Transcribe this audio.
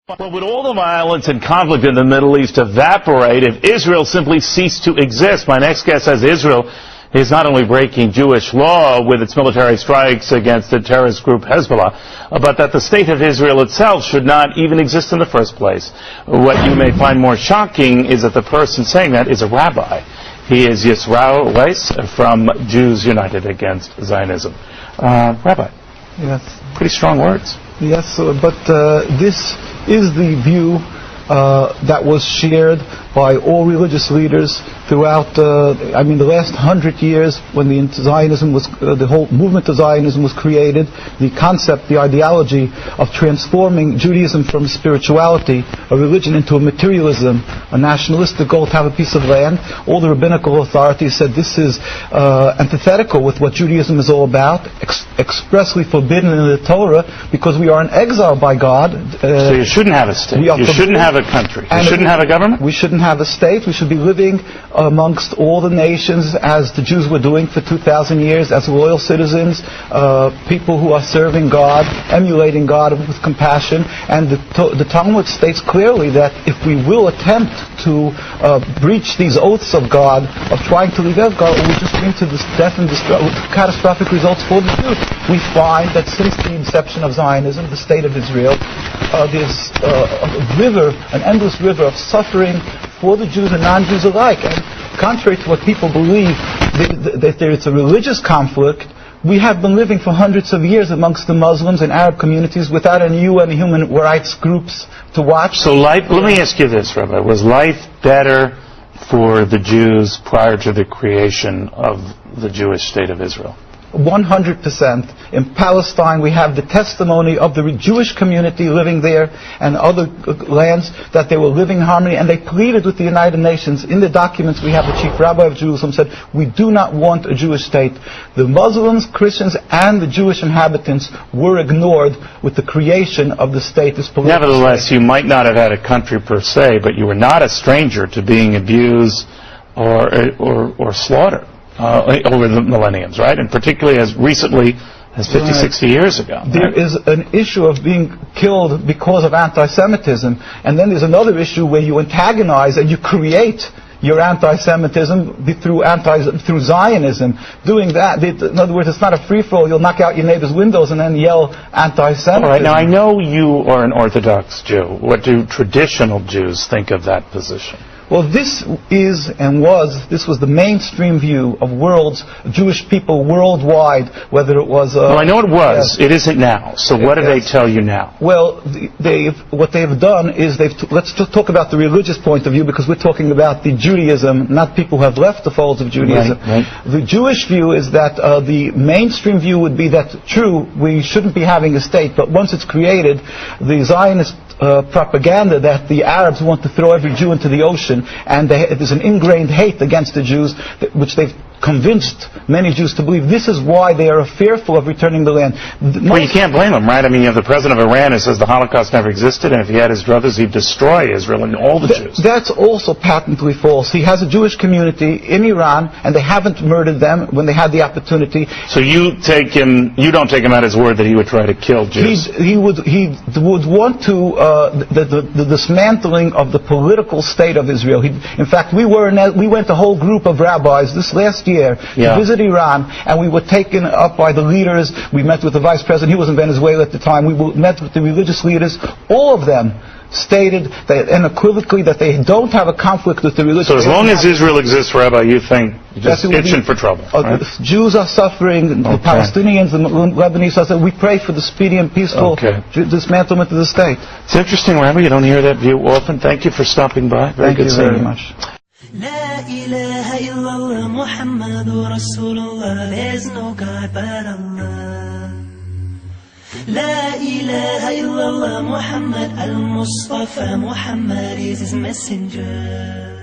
Well, would all the violence and conflict in the Middle East evaporate if Israel simply ceased to exist? My next guest says Israel is not only breaking Jewish law with its military strikes against the terrorist group Hezbollah, but that the state of Israel itself should not even exist in the first place. What you may find more shocking is that the person saying that is a rabbi. He is Yisrael Weiss from Jews United Against Zionism. Rabbi. Yes. Pretty strong words. Yes, but this is the view that was shared by all religious leaders throughout, the last 100 years when the whole movement of Zionism was created. The concept, the ideology of transforming Judaism from spirituality, a religion, into a materialism, a nationalistic goal to have a piece of land. All the rabbinical authorities said this is antithetical with what Judaism is all about, expressly forbidden in the Torah, because we are in exile by God. So you shouldn't have a state. You shouldn't have a country. You shouldn't have a government? We shouldn't have a state. We should be living amongst all the nations as the Jews were doing for 2,000 years, as loyal citizens, people who are serving God, emulating God with compassion. And the Talmud states clearly that if we will attempt to breach these oaths of God, of trying to leave out God, it will just bring to this death and catastrophic results for the Jews. We find that since the inception of Zionism, the state of Israel, there's an endless river of suffering for the Jews and non-Jews alike. And contrary to what people believe, that it's a religious conflict, we have been living for hundreds of years amongst the Muslims and Arab communities without any UN human rights groups to watch. So let me ask you this, Rabbi. Was life better for the Jews prior to the creation of the Jewish state of Israel? 100%. In Palestine, we have the testimony of the Jewish community living there and other lands that they were living in harmony, and they pleaded with the United Nations. In the documents we have, the chief rabbi of Jerusalem said, we do not want a Jewish state. The Muslims, Christians, and the Jewish inhabitants were ignored with the creation of the state. Nevertheless, you might not have had a country per se, but you were not a stranger to being abused or slaughtered over the millenniums, right? And particularly as recently as 50, 60 years ago. There is an issue of being killed because of anti-Semitism, and then there's another issue where you antagonize and you create your anti-Semitism through Zionism. Doing that, in other words, it's not a free-for-all. You'll knock out your neighbor's windows and then yell anti-Semitism. All right, now I know you are an Orthodox Jew. What do traditional Jews think of that position? Well, this was the mainstream view of Jewish people worldwide, whether it was... well, I know it was. It isn't now. So what do they tell you now? Well, what they've done is let's talk about the religious point of view, because we're talking about the Judaism, not people who have left the folds of Judaism. Right. The Jewish view is that the mainstream view would be that, true, we shouldn't be having a state, but once it's created, the Zionist propaganda that the Arabs want to throw every Jew into the ocean, and there's an ingrained hate against the Jews, which they've convinced many Jews to believe. This is why they are fearful of returning the land. Well, you can't blame them, right? I mean, you have the president of Iran who says the Holocaust never existed, and if he had his druthers, he'd destroy Israel and all the Jews. That's also patently false. He has a Jewish community in Iran, and they haven't murdered them when they had the opportunity. So you don't take him at his word that he would try to kill Jews? He would want to the dismantling of the political state of Israel. In fact, we went a whole group of rabbis this last year to visit Iran, and we were taken up by the leaders. We met with the vice president. He was in Venezuela at the time. We met with the religious leaders. All of them stated that unequivocally that they don't have a conflict with the religious. So as long as Israel exists, Rabbi, you think you're just itching for trouble, right? The Jews are suffering, the Palestinians, the Lebanese are suffering. We pray for the speedy and peaceful dismantlement of the state. It's interesting, Rabbi. You don't hear that view often. Thank you for stopping by. Thank you very much. La ilaha illallah Muhammadur Rasulullah. There's no God but Allah. La ilaha illallah Muhammad al-Mustafa. Muhammad is his messenger.